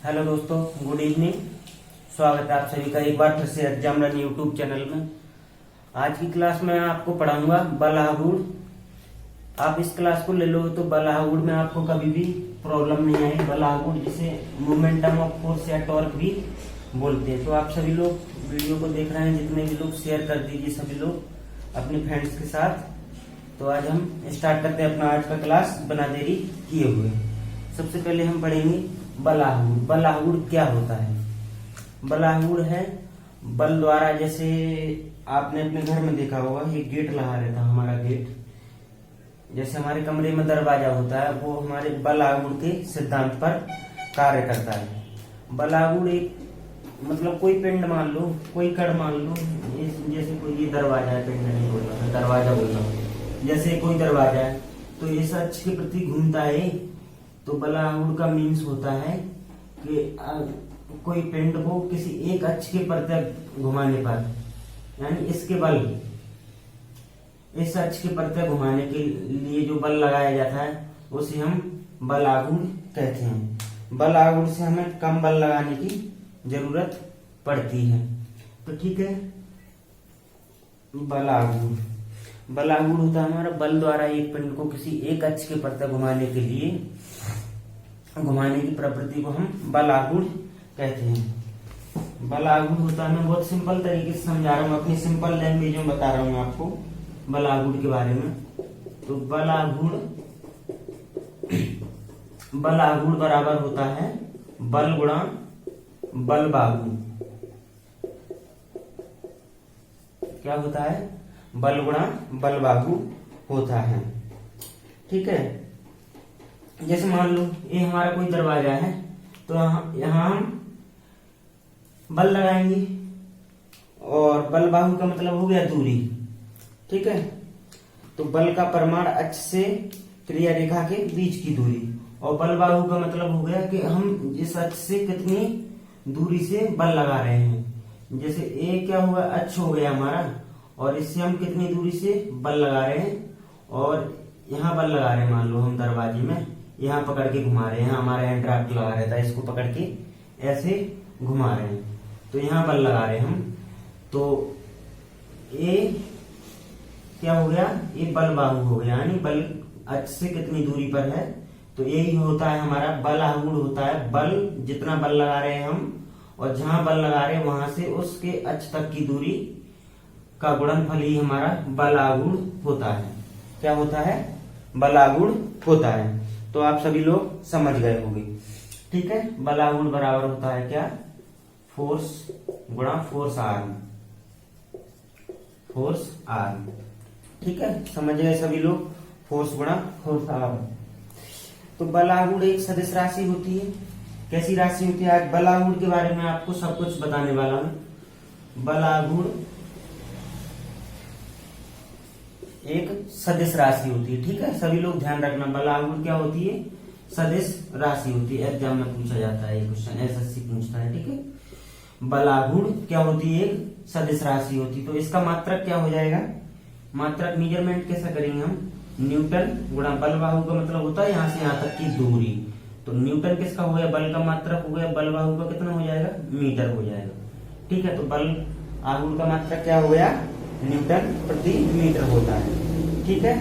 Hello दोस्तों, good evening. स्वागत है आप सभी का एक बार फिर से एग्जाम रन यूट्यूब चैनल में। आज की क्लास में आपको पढ़ाऊंगा बलागुड़। आप इस क्लास को ले लो तो बलागुड़ में आपको कभी भी प्रॉब्लम नहीं आएगी। बलागुड़ जिसे मोमेंटम ऑफ फोर्स या टॉर्क भी बोलते हैं। तो आप सभी लोग वीडियो को देख रहे हैं, जितने भी लोग शेयर कर दीजिए सभी लोग अपने फ्रेंड्स के साथ। तो आज हम स्टार्ट करते हैं अपना आज का क्लास बना देरी किए हुए। सबसे पहले हम पढ़ेंगे बलागुड़। बलागुड़ क्या होता है? बलागुड़ है बल द्वारा, जैसे आपने अपने घर में देखा होगा, ये गेट लगा रहता है हमारा गेट। जैसे हमारे कमरे में दरवाजा होता है, वो हमारे बलागुड़ के सिद्धांत पर कार्य करता है। बलागुड़ एक मतलब कोई पिंड मान लो, कोई कड़ मान लो, जैसे कोई ये दरवाजा है, पिंड नहीं बोलना, दरवाजा बोलना। जैसे कोई दरवाजा है तो ये अक्ष के प्रति घूमता है। तो बलागुड़ का मीन्स होता है कि कोई पिंड को किसी एक अक्ष के प्रति घुमाने पर, यानी इसके बल, इस अक्ष के प्रति घुमाने के लिए जो बल लगाया जाता है उसे हम बलागुड़ कहते हैं। बलागुड़ से हमें कम बल लगाने की जरूरत पड़ती है। तो ठीक है, बलागुड़ बलागुड़ होता है हमारा बल द्वारा एक पिंड को किसी एक अक्ष के प्रति घुमाने के लिए, घुमाने की प्रवृत्ति को हम बलागुड़ कहते हैं। बलागुड़ होता है, मैं बहुत सिंपल तरीके से समझा रहा हूँ, अपनी सिंपल लैंग्वेज में बता रहा हूँ आपको बलागुड़ के बारे में। तो बलागुड़ बराबर होता है बल गुणा बल बाहु। क्या होता है? बल गुणा बल बाहु होता है। ठीक है, जैसे मान लो ये हमारा कोई दरवाजा है, तो यहाँ हम बल लगाएंगे, और बल बाहु का मतलब हो गया दूरी। ठीक है, तो बल का परिमाण अक्ष से क्रिया रेखा के बीच की दूरी, और बल बाहु का मतलब हो गया कि हम इस अक्ष से कितनी दूरी से बल लगा रहे हैं। जैसे ए क्या हुआ, अक्ष हो गया हमारा, और इससे हम कितनी दूरी से बल लगा रहे हैं, और यहाँ बल लगा रहे हैं। मान लो हम दरवाजे में यहाँ पकड़ के घुमा रहे हैं, हमारा एंट्राफ्ट लगा रहता है, इसको पकड़ के ऐसे घुमा रहे हैं, तो यहाँ बल लगा रहे हैं हम। तो ये क्या हो गया, ये बल बाहु हो गया, यानी बल अक्ष से कितनी दूरी पर है। तो यही होता है हमारा बलागुड़ होता है बल, जितना बल लगा रहे हैं हम, और जहां बल लगा रहे हैं वहां से उसके अक्ष तक की दूरी का गुणनफल ही हमारा बलागुड़ होता है। क्या होता है? बलागुड़ होता है। तो आप सभी लोग समझ गए होंगे। ठीक है, बलागुड़ बराबर होता है क्या, फोर्स गुणा फोर्स आर्म, फोर्स आर्म। ठीक है, समझ गए सभी लोग, फोर्स गुणा फोर्स आर्म। तो बलागुड़ एक सदिश राशि होती है। कैसी राशि होती है? आज बलागुड़ के बारे में आपको सब कुछ बताने वाला हूं। बलागुड़ एक सदिश राशि होती है। ठीक है, सभी लोग ध्यान रखना, बलागुड़ क्या होती है? सदिश राशि होती है। एग्जाम में पूछा जाता है ये क्वेश्चन, एसएससी पूछता है। ठीक है, बलागुड़ क्या होती है? एक सदिश राशि होती है। तो इसका मात्रक क्या हो जाएगा? मात्रक मेजरमेंट कैसा करेंगे हम? न्यूटन गुणा बल बाहु का मतलब होता है यहाँ से यहाँ तक की दूरी। तो न्यूटन किसका हो गया? बल का मात्रक हो गया। बल बाहु का कितना हो जाएगा? मीटर हो जाएगा। ठीक है, तो बल आहुड़ का मात्रक क्या हो गया? न्यूटन प्रति मीटर होता है। ठीक है,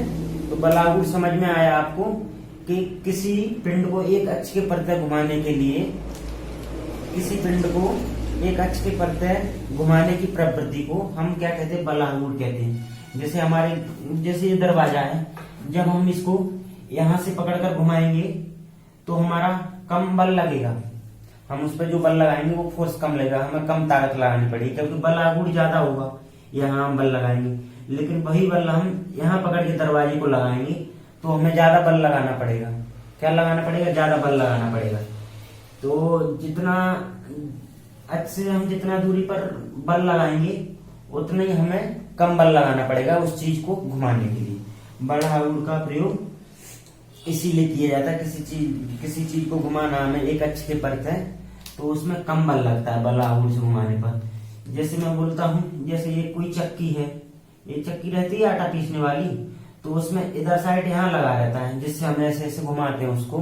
तो बलागुड़ समझ में आया आपको कि किसी पिंड को एक अक्ष के प्रति घुमाने के लिए, किसी पिंड को एक अक्ष के प्रति घुमाने की प्रवृत्ति को हम क्या कहते हैं? बलागुड़ कहते हैं। जैसे ये दरवाजा है, जब हम इसको यहां से पकड़कर घुमाएंगे तो हमारा कम बल लगेगा। हम उस पर जो बल लगाएंगे वो फोर्स कम लगेगा, हमें कम ताकत लगानी पड़ेगी, क्योंकि बलागुड़ ज्यादा होगा। यहाँ हम बल लगाएंगे, लेकिन वही बल हम यहाँ पकड़ के दरवाजे को लगाएंगे तो हमें ज्यादा बल लगाना पड़ेगा। क्या लगाना पड़ेगा? ज्यादा बल लगाना पड़ेगा। तो जितना अक्ष से हम जितना दूरी पर बल लगाएंगे उतना ही हमें कम बल लगाना पड़ेगा उस चीज को घुमाने के लिए। बलागुड़ का प्रयोग इसीलिए किया जाता है, किसी चीज को घुमाना हमें एक अक्ष के प्रति, तो उसमें कम बल लगता है बलागुड़ से घुमाने पर। जैसे मैं बोलता हूँ, जैसे ये कोई चक्की है, ये चक्की रहती है आटा पीसने वाली, तो उसमें इधर साइड यहाँ लगा रहता है, जिससे हम ऐसे ऐसे घुमाते हैं उसको।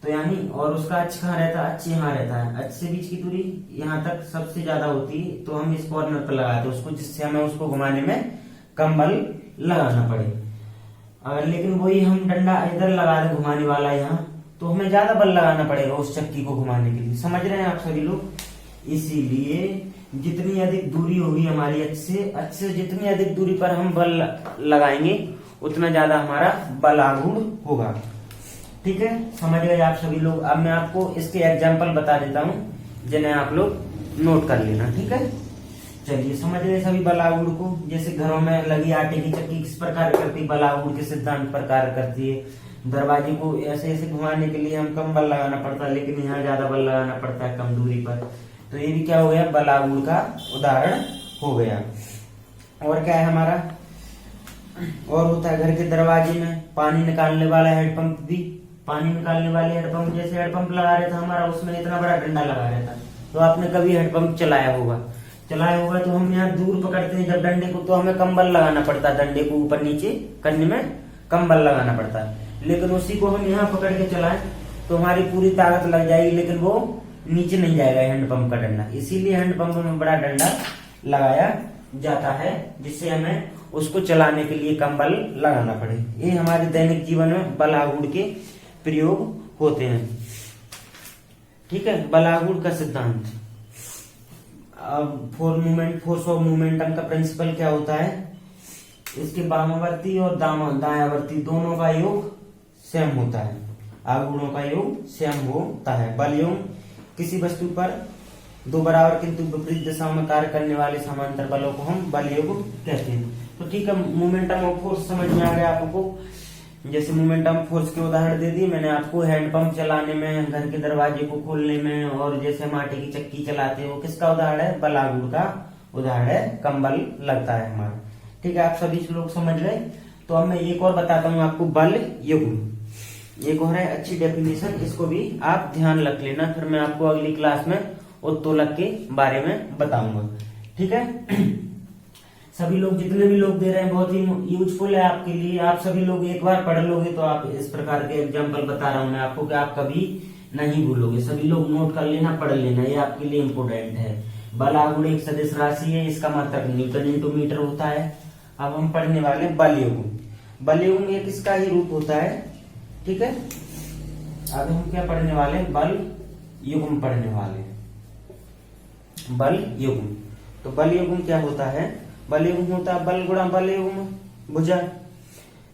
तो तो यानी और उसका अक्ष कहाँ रहता है, अक्ष यहाँ रहता है, अक्ष से बीच की दूरी यहाँ तक सबसे ज्यादा होती है, तो हम इस कॉर्नर पर लगाते हैं उसको, जिससे हमें उसको घुमाने में कम बल लगाना पड़े। अगर लेकिन वही हम डंडा इधर लगा दें घुमाने वाला यहाँ, तो हमें ज्यादा बल लगाना पड़ेगा उस चक्की को घुमाने के लिए। समझ रहे हैं आप सभी लोग। इसीलिए जितनी अधिक दूरी होगी हमारी अक्ष से जितनी अधिक दूरी पर हम बल लगाएंगे उतना ज्यादा हमारा बल आघूर्ण होगा। ठीक है, समझ गए आप सभी लोग। अब मैं आपको इसके एग्जाम्पल बता देता हूँ जिन्हें आप लोग नोट कर लेना। ठीक है, चलिए समझ गए सभी बल आघूर्ण को। जैसे घरों में लगी आटे की चक्की किस प्रकार करती है, बल आघूर्ण के सिद्धांत पर कार्य करती है। दरवाजे को ऐसे ऐसे घुमाने के लिए हम कम बल लगाना पड़ता है, लेकिन यहाँ ज्यादा बल लगाना पड़ता है कम दूरी पर। तो ये भी क्या हो गया, बल आघूर्ण का उदाहरण हो गया। और क्या है हमारा, और होता है घर के दरवाजे में पानी निकालने वाला हेडपंप भी। पानी निकालने वाले हेडपंप, जैसे हेडपंप लगा रहे था हमारा, उसमें इतना बड़ा डंडा लगा रहता, तो आपने कभी हेडपंप चलाया होगा तो हम यहाँ दूर पकड़ते हैं जब डंडे को, तो हमें कम बल लगाना पड़ता है, डंडे को ऊपर नीचे करने में कम बल लगाना पड़ता है। लेकिन उसी को हम यहाँ पकड़ के चलाएं तो हमारी पूरी ताकत लग जाएगी, लेकिन वो नीचे नहीं जाएगा हैंडपंप का डंडा। इसीलिए हैंडपंप में बड़ा डंडा लगाया जाता है, जिससे हमें उसको चलाने के लिए कम बल लगाना पड़े। ये हमारे दैनिक जीवन में बल आघूर्ण के प्रयोग होते हैं। ठीक है, बल आघूर्ण का सिद्धांत। अब फोर्स ऑफ मोमेंटम का प्रिंसिपल क्या होता है, इसके वामावर्ती और दायावर्ती दोनों का योग सेम होता है, आघूर्णों का योग सेम होता है। बल योग किसी वस्तु पर दो बराबर किंतु विपरीत दिशाओं में कार्य करने वाले समांतर बलों को हम बल योग कहते हैं। तो ठीक है, मोमेंटम ऑफ फोर्स समझ में आ गया आपको। जैसे मोमेंटम फोर्स के उदाहरण दे दिए मैंने आपको, हैंडपंप चलाने में, घर के दरवाजे को खोलने में, और जैसे हम आटे की चक्की चलाते हैं वो किसका उदाहरण है, बल आघूर्ण का उदाहरण है, कम बल लगता है हमारा। ठीक है, आप सभी लोग समझ गए। तो अब मैं एक और बताता हूँ आपको, बल युग्म। एक और है अच्छी डेफिनेशन, इसको भी आप ध्यान रख लेना, फिर मैं आपको अगली क्लास में उत्तोलक के बारे में बताऊंगा। ठीक है, सभी लोग जितने भी लोग दे रहे हैं बहुत ही यूजफुल है आपके लिए। आप सभी लोग एक बार पढ़ लोगे तो आप इस प्रकार के एग्जाम्पल बता रहा हूं मैं आपको कि आप कभी नहीं भूलोगे। सभी लोग नोट कर लेना, पढ़ लेना, ये आपके लिए इम्पोर्टेंट है। बल आघूर्ण एक सदिश राशि है, इसका मात्रक न्यूटन इंटू मीटर होता है। अब हम पढ़ने वाले बल युग्म। बल युग्म एक इसका ही रूप होता है। ठीक है, अब हम क्या पढ़ने वाले, बल युग्म पढ़ने वाले। बल युग्म, तो बल युग्म क्या होता है, बल युग्म होता है बल गुणा बल युग्म भुजा।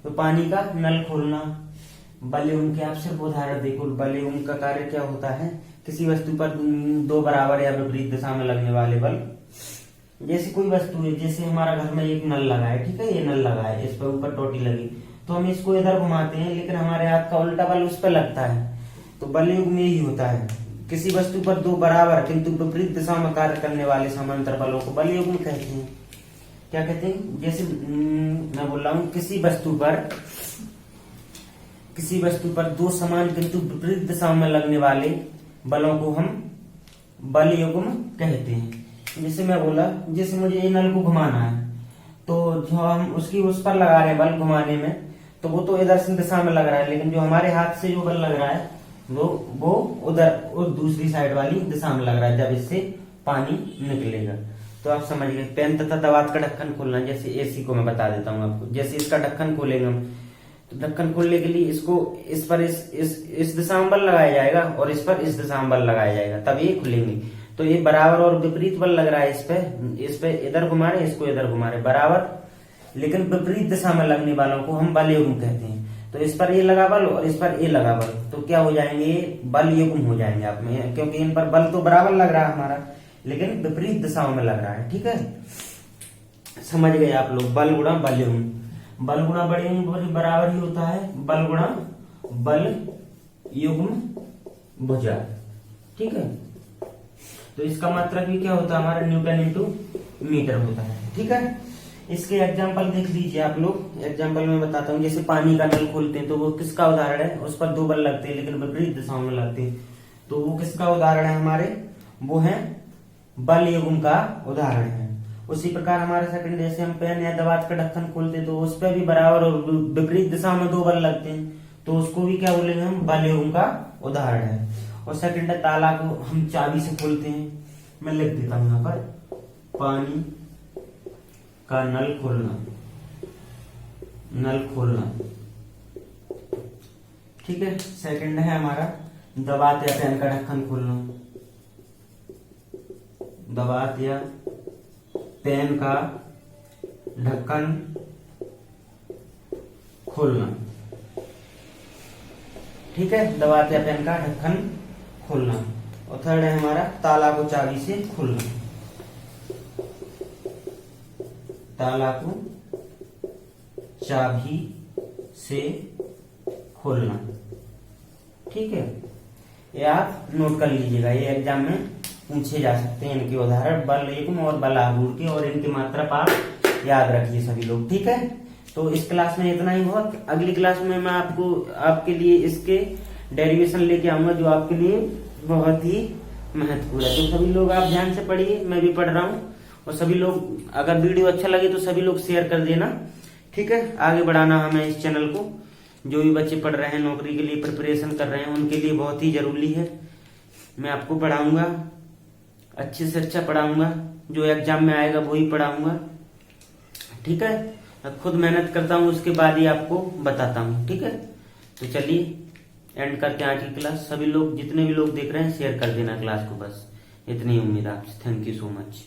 तो पानी का नल खोलना, बल युग्म के आप सिर्फ उदाहरण देखो। बल युग्म का कार्य क्या होता है, किसी वस्तु पर दो बराबर या विपरीत दिशा में लगने वाले बल। जैसे कोई वस्तु है, जैसे हमारा घर में एक नल लगा है, ठीक है, ये नल लगा है, इस पर ऊपर टोटी लगी, तो हम इसको इधर घुमाते हैं, लेकिन हमारे हाथ का उल्टा बल उस पर लगता है। तो बल युग्म में यही होता है, किसी वस्तु पर दो बराबर किंतु विपरीत दिशा में कार्य करने वाले समांतर बलों को बल युग्म कहते हैं। क्या कहते हैं, जैसे मैं बोल रहा हूं, किसी वस्तु पर दो समान किंतु विपरीत दिशा में लगने वाले बलों को हम बल युग्म कहते हैं। जैसे मैं बोला, जैसे मुझे ये नल को घुमाना है, तो जो हम उसकी उस पर लगा रहे हैं बल घुमाने में, तो वो तो इधर से दिशा में लग रहा है, लेकिन जो हमारे हाथ से जो बल लग रहा है वो उधर और दूसरी साइड वाली दिशा में लग रहा है, जब इससे पानी निकलेगा। तो आप समझ गए। पेन तथा दवात का ढक्कन खोलना, जैसे एसी को मैं बता देता हूँ आपको। जैसे इसका ढक्कन खोलेंगे हम, तो ढक्कन खोलने के लिए इसको इस पर इस दिशा में बल लगाया जाएगा और इस पर इस दिशा में बल लगाया जाएगा, तब ये खुलेंगे। तो ये बराबर और विपरीत बल लग रहा है, इस पे इधर घुमा रहे, इसको इधर घुमा रहे, बराबर लेकिन विपरीत दिशा में लगने वालों को हम बल युग्म कहते हैं। तो इस पर ये लगा बल और इस पर ये लगा बल, तो क्या हो जाएंगे, ये बल युग्म हो जाएंगे आप में, क्योंकि इन पर बल तो बराबर लग रहा है हमारा, लेकिन विपरीत दिशाओं में लग रहा है। ठीक है, समझ गए आप लोग। बल गुणा बल युग्म, बल गुणा बल युग्म बराबर ही होता है बल गुणा बल युग्म भुजा। ठीक है, तो इसका मात्रक भी क्या होता है हमारा, न्यूटन इंटू मीटर होता है। ठीक है, इसके एग्जाम्पल देख लीजिए आप लोग। एग्जाम्पल में बताता हूँ, जैसे पानी का नल खोलते हैं तो वो किसका उदाहरण है, उस पर दो बल लगते हैं लेकिन विपरीत दिशाओं में लगते हैं, तो वो किसका उदाहरण है हमारे, वो है बल युग्म का उदाहरण है। उसी प्रकार हमारे सेकंड, जैसे हम पेन या दवात का ढक्कन खोलते हैं तो उस पर भी बराबर और विपरीत दिशा में दो बल लगते हैं, तो उसको भी क्या बोलेंगे हम, बलयों का उदाहरण है। और सेकंड है ताला को हम चाबी से खोलते हैं। मैं लिख देता हूं यहाँ पर, पानी का नल खोलना, नल खोलना, ठीक है। सेकंड है हमारा दबात या पेन का ढक्कन खोलना, दबात या पेन का ढक्कन खोलना, ठीक है, दबात या पेन का ढक्कन खोलना। और थर्ड है हमारा ताला को चाबी से खोलना, ताला को चाबी से खोलना, ठीक है। ये आप नोट कर लीजिएगा, ये एग्जाम में पूछे जा सकते हैं इनके उदाहरण, बलयुग्म और बलागुण के, और इनकी मात्रा आप याद रखिए सभी लोग, ठीक है। तो इस क्लास में इतना ही बहुत। अगली क्लास में मैं आपके लिए इसके डेरिवेशन लेके आऊंगा, जो आपके लिए बहुत ही महत्वपूर्ण है। तो सभी लोग आप ध्यान से पढ़िए, मैं भी पढ़ रहा हूँ। और सभी लोग, अगर वीडियो अच्छा लगे तो सभी लोग शेयर कर देना, ठीक है। आगे बढ़ाना हमें इस चैनल को। जो भी बच्चे पढ़ रहे हैं, नौकरी के लिए प्रिपरेशन कर रहे हैं, उनके लिए बहुत ही जरूरी है। मैं आपको पढ़ाऊंगा, अच्छे से अच्छा पढ़ाऊंगा, जो एग्जाम में आएगा वही पढ़ाऊंगा, ठीक है। मैं खुद मेहनत करता हूँ, उसके बाद ही आपको बताता हूँ, ठीक है। तो चलिए एंड करते हैं आज की क्लास। सभी लोग, जितने भी लोग देख रहे हैं, शेयर कर देना क्लास को, बस इतनी उम्मीद आपसे। Thank you so much.